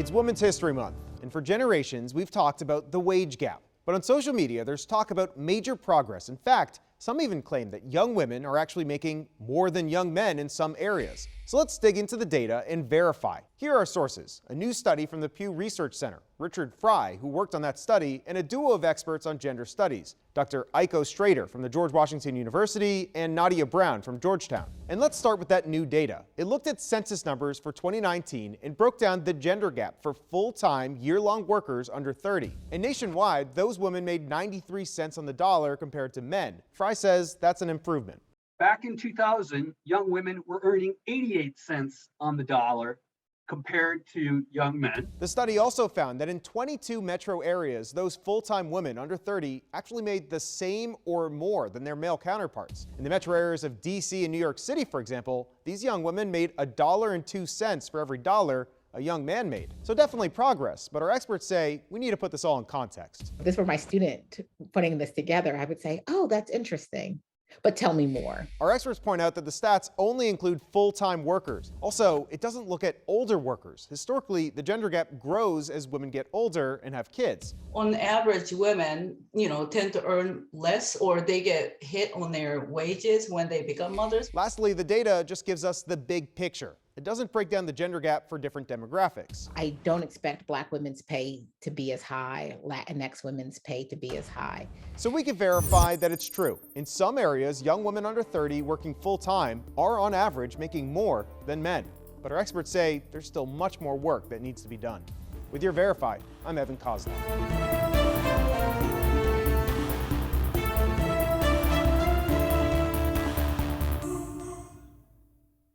It's Women's History Month, and for generations, we've talked about the wage gap. But on social media, there's talk about major progress. In fact, some even claim that young women are actually making more than young men in some areas. So let's dig into the data and verify. Here are our sources: a new study from the Pew Research Center, Richard Fry, who worked on that study, and a duo of experts on gender studies, Dr. Aiko Strader from the George Washington University and Nadia Brown from Georgetown. And let's start with that new data. It looked at census numbers for 2019 and broke down the gender gap for full-time, year-long workers under 30. And nationwide, those women made 93 cents on the dollar compared to men. Fry says that's an improvement. Back in 2000, young women were earning 88 cents on the dollar compared to young men. The study also found that in 22 metro areas, those full-time women under 30 actually made the same or more than their male counterparts. In the metro areas of DC and New York City, for example, these young women made $1.02 for every dollar a young man made. So definitely progress, but our experts say we need to put this all in context. If this were my student putting this together, I would say, oh, that's interesting, but tell me more. Our experts point out that the stats only include full-time workers. Also, it doesn't look at older workers. Historically, the gender gap grows as women get older and have kids. On average, women, tend to earn less, or they get hit on their wages when they become mothers. Lastly, the data just gives us the big picture. It doesn't break down the gender gap for different demographics. I don't expect Black women's pay to be as high, Latinx women's pay to be as high. So we can verify that it's true. In some areas, young women under 30 working full-time are on average making more than men. But our experts say there's still much more work that needs to be done. With your Verify, I'm Evan Koslof.